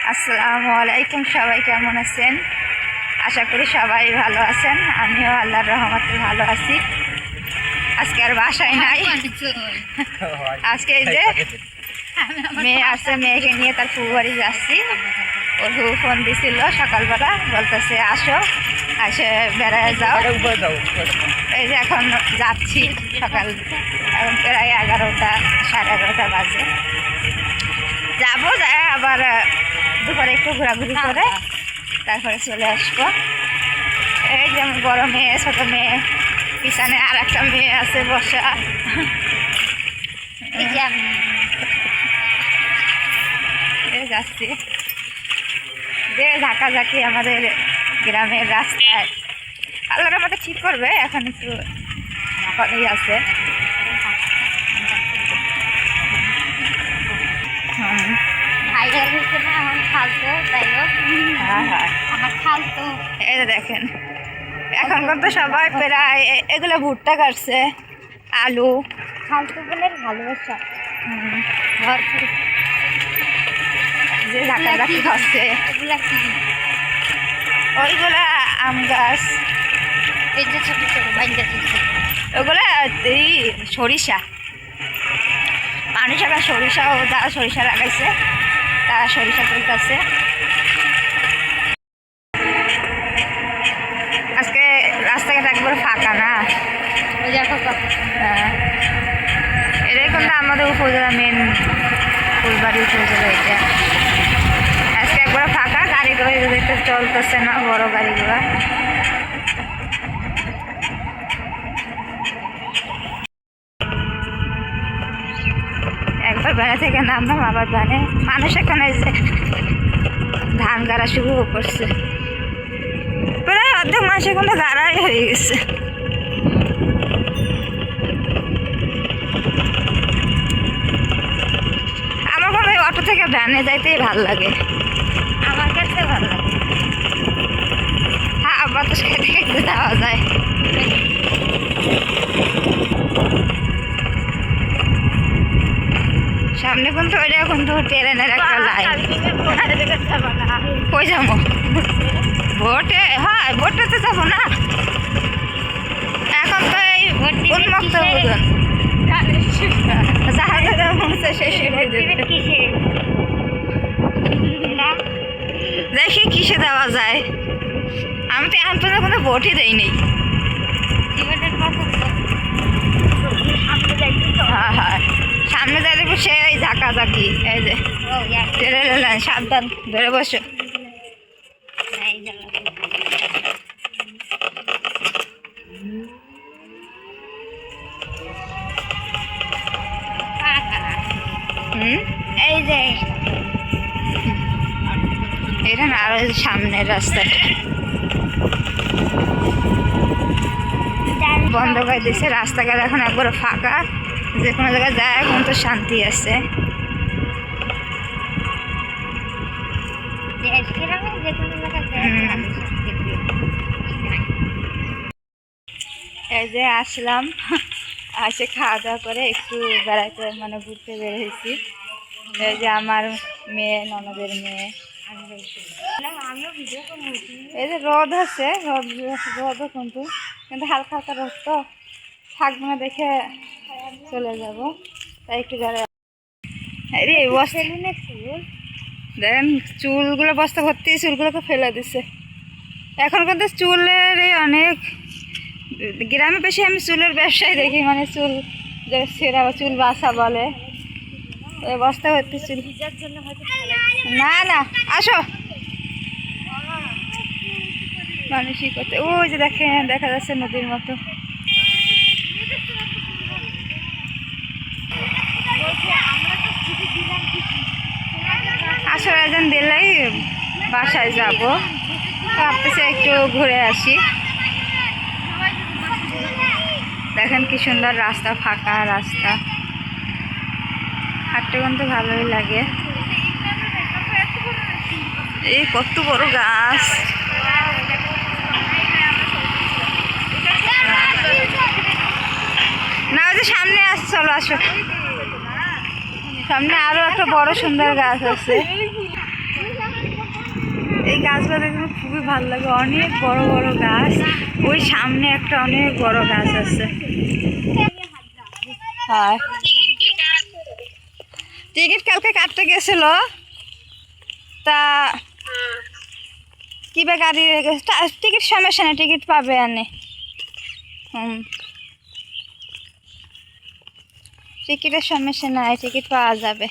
আসসালামু আলাইকুম, সবাই কেমন আছেন? আশা করি সবাই ভালো আছেন। আমিও আল্লাহর রহমতে ভালো আছি। আজকে আর বাসায় নাই। আজকে এই যে মেয়ে আসছে, মেয়েকে নিয়ে তার ফুফু বাড়ি যাচ্ছি। ওর ফুফু ফোন দিছিল সকালবেলা, বলতেছে আসো, আসে বেড়ায় যাও। এই যে এখন যাচ্ছি, সকাল এখন প্রায় 11টা সাড়ে 11টা বাজে। যাবো, যায় আবার দুপুরে একটু ঘোরাঘুরি করে তারপরে চলে আসবো। এই যে আমার বড় মেয়ে, ছোট মেয়ে, পিছনে আর একটা মেয়ে আছে বসা। যাচ্ছি যে ঝাঁকাঝাঁকি আমাদের গ্রামের রাস্তায়। আল্লাহর রহমতে ঠিক করবে, এখন একটু কমই আছে। এই যে দেখেন, এখন কিন্তু সবাই প্রায় এগুলো ভুট্টা কাটছে, আলু ফালতু বলে ভালোবাসা যে ঝাঁকাঝাঁকি হচ্ছে। ওইগুলা আম গাছ, এই যে ছোট ছোট ওগুলা এই সরিষা, মানুষ আবার সরিষাও যারা সরিষা লাগাইছে তারা সরিষা তুলতেছে। আজকে রাস্তাঘাট একবার ফাঁকা না, এটাই কিন্তু আমাদের উপজেলা, মেন ফুলবাড়ি উপজেলা। এটা আজকে একবার ফাঁকা, গাড়ি করে দেখতে চলতেছে না, বড় গাড়িগুলো। একবার বেড়া থেকে নামলাম, আবার বানে মানুষ এখন এই যে ধান গাড়া শুরু করছে। প্রায় অর্ধেক মানুষ এখন গাড়াই হয়ে গেছে। আমার কোনো অটো থেকে ভ্যানে যাইতেই ভালো লাগে, আমার কাছে ভালো লাগে। হ্যাঁ, বাতাস খেতে খেতে যাওয়া যায়। সামনে কিন্তু ওইটা কিন্তু ট্রেনের একটা লাইন। কই যাবো ভোটে? হ্যাঁ, ভোটটাতে যাবো না, এখন তো এই উন্মুক্ত বোধন দেখি কিসে দেওয়া যায়। আমি তো এখন পর্যন্ত কোনো ভোটই দেয়নি। হ্যাঁ হ্যাঁ, সামনে যাই দেখবো সে ওই ঝাঁকাঝাঁকি। এই যে সাবধান, ধরে বসো। এই যে এটা না, আরো সামনের রাস্তাটা বন্ধ করে দিচ্ছে। রাস্তাঘাট এখন একবার ফাঁকা, যে কোনো জায়গায় যায় এখন তো শান্তি আছে। এই যে আসলাম, আসে খাওয়া দাওয়া করে একটু বেড়াতে মানে ঘুরতে বের হয়েছি। এই যে আমার মেয়ে, ননদের মেয়ে। এই যে রোদ আছে, রোদও কিন্তু হালকা হালকা রোদ তো থাকবে না দেখে চলে যাব, তাই একটু বেড়া। দেখেন চুলগুলো বস্তা ভর্তি, চুলগুলোকে ফেলে দিছে। এখন কিন্তু চুলের অনেক, গ্রামে বেশি আমি চুলের ব্যবসায় দেখি, মানে চুল যে সেরা চুল বাসা বলে, বস্তা ভর্তি চুল। না না, আসো মানুষই করতে। ওই যে দেখেন, দেখা যাচ্ছে নদীর মতো। আসো, একজন দিলেই বাসায় যাব, ভাবতেছে একটু ঘুরে আসি। দেখেন কি সুন্দর রাস্তা, ফাঁকা রাস্তা, হাঁটতে কিন্তু ভালোই লাগে। এই কত বড় গাছ, না ওই যে সামনে আসছে, চলো আসো। সামনে আরো একটা বড় সুন্দর গাছ আছে। এই গাছগুলো দেখতে খুবই ভালো লাগে, অনেক বড় বড় গাছ। ওই সামনে একটা অনেক বড় গাছ আছে। হ্যাঁ, টিকিট কালকে কাটতে গেছিল, তা কিবা গাড়ি টিকিট সমস্যা না, টিকিট পাবে আনে। টিকিটের সমস্যা নাই, টিকিট পাওয়া যাবে।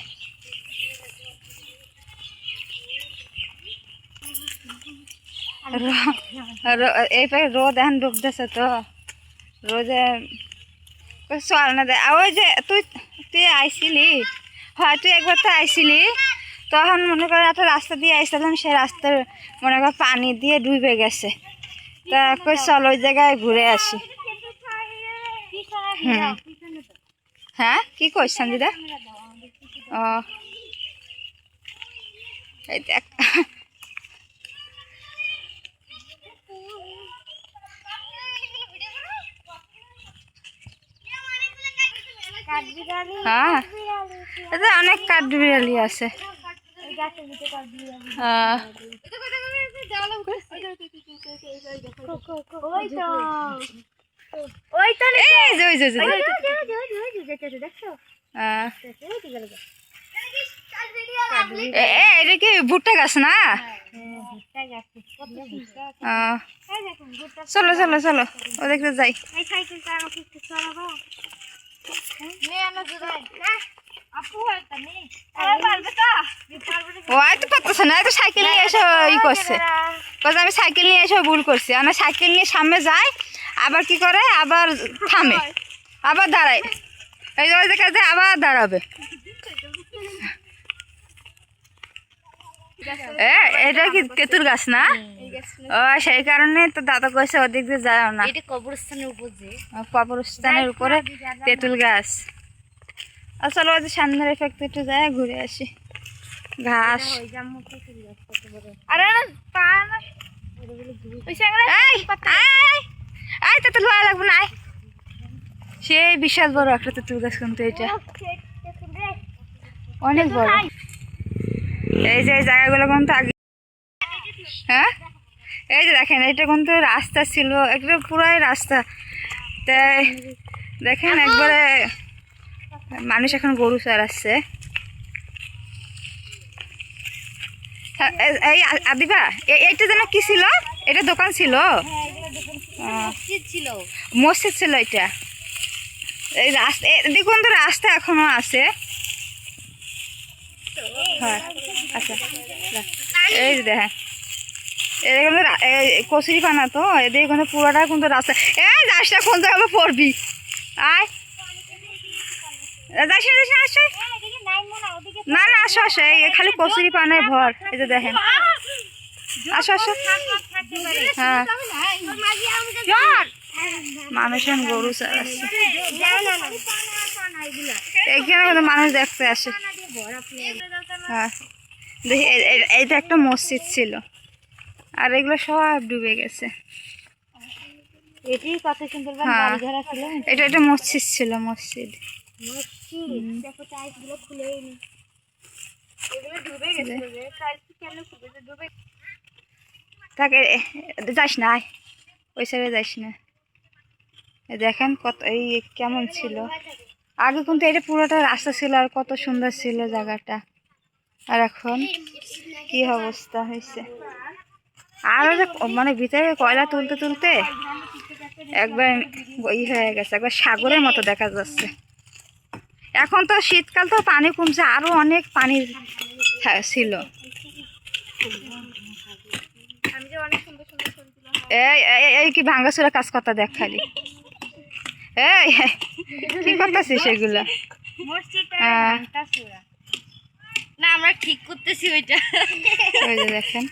এইবার রোদ এখন ডুবতেছে তো, রোদে চল না দেয়। ওই যে তুই তুই আইসিলি, হয় তুই একবার তো আইসিলি, তখন মনে কর একটা রাস্তা দিয়ে আইসলাম, সে রাস্তার মনে কর পানি দিয়ে ডুবে গেছে। তা কই চল ওই জায়গায় ঘুরে আসি। হ্যাঁ, কি করছেন দিদা? ও এই দেখ, হ্যাঁ এটা অনেক কাঠবিড়ালি আছে। এটা কি ভুট্টা গাছ না? চলো চলো চলো, ও দেখতে যাই। পারতেছে না, তো সাইকেল নিয়ে এসে ই করছে, আমি সাইকেল নিয়ে এসে ভুল করছি। আমার সাইকেল নিয়ে সামনে যায়, আবার কি করে, আবার থামে, আবার দাঁড়ায়। এই যে ওই জায়গায় আবার দাঁড়াবে। এটা কি তেঁতুল গাছ না? ও সেই কারণে তো দাদা কইছে ওদিক দিয়ে যায় না। কবরস্থানের উপরে তেঁতুল গাছ। চলো ওই সামনের এফেক্ট একটু যায়, ঘুরে আসি। ঘাস তেঁতুল ভালো লাগবে না, সেই বিশাল বড় একটা তেঁতুল গাছ, কিন্তু এটা অনেক বড়। এই যে জায়গাগুলো কিন্তু আগে, হ্যাঁ এই যে দেখেন, এটা কিন্তু রাস্তা ছিল, একটা পুরাই রাস্তা। তাই দেখেন একবারে মানুষ এখন গরু চড়াচ্ছে। এই আদিবা, এইটা যেন কি ছিল? এটা দোকান ছিল, মসজিদ ছিল এটা। এই রাস্তা দেখুন তো, রাস্তা এখনো আছে। হ্যাঁ আচ্ছা, এই যে দেখেন, এটা কিন্তু কচুরি পানা তো, এদের কিন্তু পুরোটা কিন্তু রাস্তা। এই রাস্তা কোন জায়গায় পড়বি, আয় না না, আসো আসো, এই খালি কচুরি পানায় ভর। এই যে দেখেন, আসো আসো। হ্যাঁ, মানুষ গরু চড়াচ্ছে, এখানে কিন্তু মানুষ দেখতে আসে। হ্যাঁ দেখি, এইটা একটা মসজিদ ছিল, আর এগুলো সব ডুবে গেছে। হ্যাঁ, এটা একটা মসজিদ ছিল, মসজিদ। তাকে যাস না, ওই সাইডে যাস না। দেখেন কত এই কেমন ছিল আগে, কিন্তু এটা পুরোটা রাস্তা ছিল, আর কত সুন্দর ছিল জায়গাটা। আর এখন কি অবস্থা হয়েছে, আরো মানে ভিতরে কয়লা তুলতে তুলতে একবার ই হয়ে গেছে, একবার সাগরের মতো দেখা যাচ্ছে। এখন তো শীতকাল, তো পানি কমছে, আরো অনেক পানি ছিল। এই কি ভাঙ্গাচুরা কাজ কথা দেখ খালি, এই কি করতেছিস সেগুলা? না আমরা ঠিক করতেছি ওইটা, ওই যে দেখেন,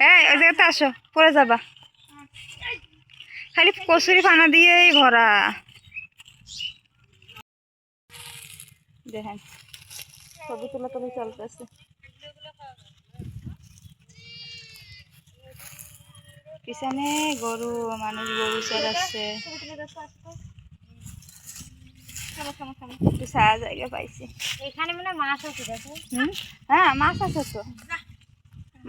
এই ওই জায়গাতে আসো, পরে যাবা। খালি কচুরি পানা দিয়েই ভরা। দেখেন ছবি তোলা তোলা চলতেছে। পিছনে গরু, মানুষ গরু চড়াচ্ছে। একটু ছায়া জায়গা পাইছি। এখানে মানে মাছ আছে দেখো। হ্যাঁ মাছ আছে তো,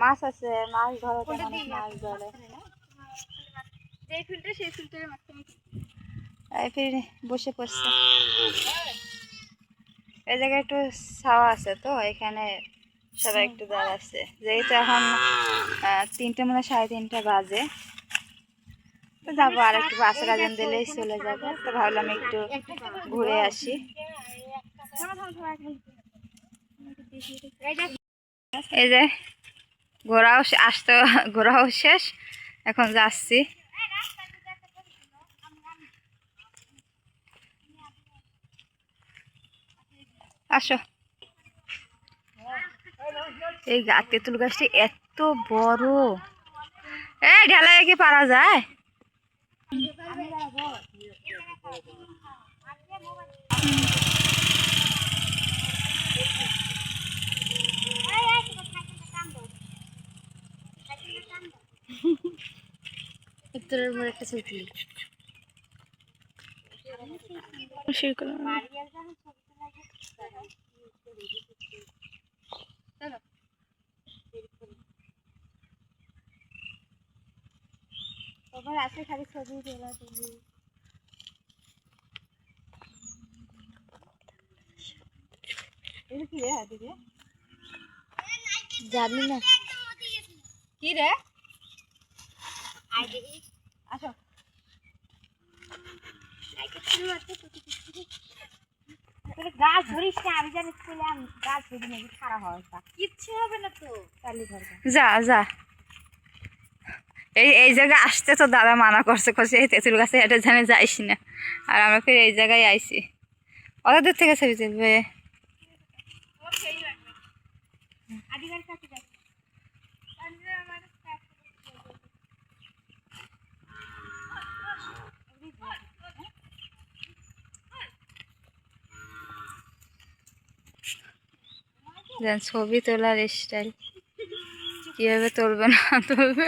মাছ আছে, মাছ ধরে তো মানুষ মাছ ধরে। এই ফিল্টার সেই ফিল্টারের মাধ্যমে এই ফির বসে পড়ছে। এই জায়গায় একটু ছাওয়া আছে তো, এখানে সবাই একটু দাঁড়াচ্ছে। যেহেতু এখন 3টে মানে 3:30 বাজে, তো যাবো আর একটু বাসের আজান দিলেই চলে যাবো। তো ভাবলাম একটু ঘুরে আসি। এই যে ঘোরাও শেষ, এখন যাচ্ছি। আসো। এই তেঁতুল গাছটি এত বড়, এই ঢালাই কি পারা যায়? উত্তরের উপর একটা ছবি তুলি। আছে খালি ছবি তোলা তুলি। জানি না কি রে? আসো। গাছ ধরিস না, আমি জানি গাছ ধরি নাকি খারাপ হয়, কিচ্ছু হবে না তো। যা যা, এই জায়গায় আসতে তো দাদা মানা করছে, এই তেঁতুল গাছে এটা জানে যাইস না। আর আমরা ফির এই জায়গায় আইছি, অত দূর থেকে ছবি তুলবে। ছবি তোলার স্টাইল কিভাবে তুলবে না তুলবে।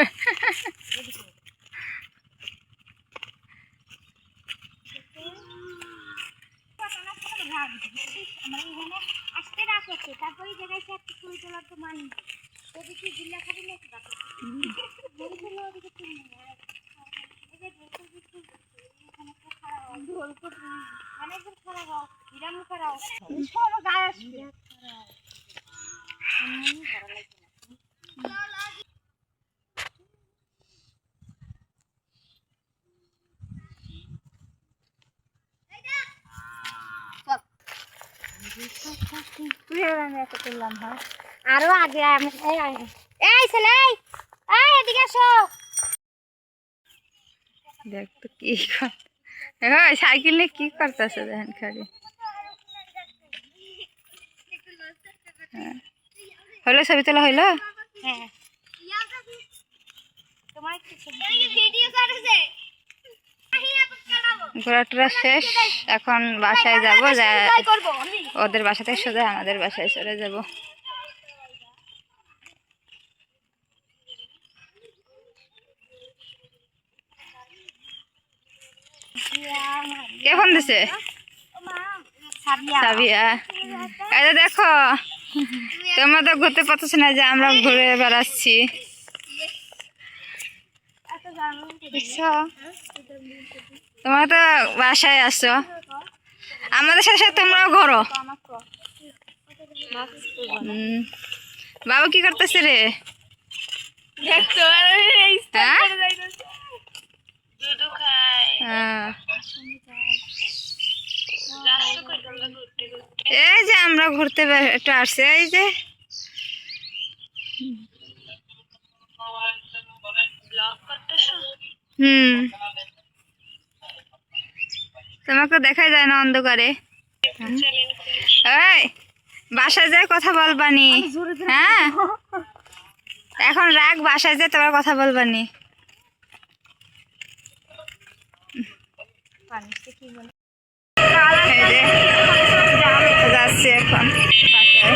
আরো আগে এই ছেলে, এদিকে আসো। দেখ তো কি সাইকেল নিয়ে কি করতেছে দেখেন খালি। হলো ছবি তোলা হইলো। হ্যাঁ ঘোরা টোরা শেষ, এখন বাসায় যাবো। ওদের বাসা থেকে সোজা আমাদের বাসায় চলে যাবো। কে ফোন দিছে? সাবিয়া। এই দেখো, তোমরা তো ঘুরতে পারতেছ না, যে আমরা ঘুরে বেড়াচ্ছি। তোমরা তো বাসায় আসছো, আমাদের সাথে সাথে তোমরাও ঘোরো। বাবু কি করতেছে রে? এই যে আমরা ঘুরতে একটু আসছি, এই যে তোমাকে দেখাই যায় না অন্ধকারে। এই বাসায় যায় কথা বলবানি, হ্যাঁ এখন রাখ, বাসায় যায় তোমার কথা বলবানি। যাচ্ছি এখন বাসায়।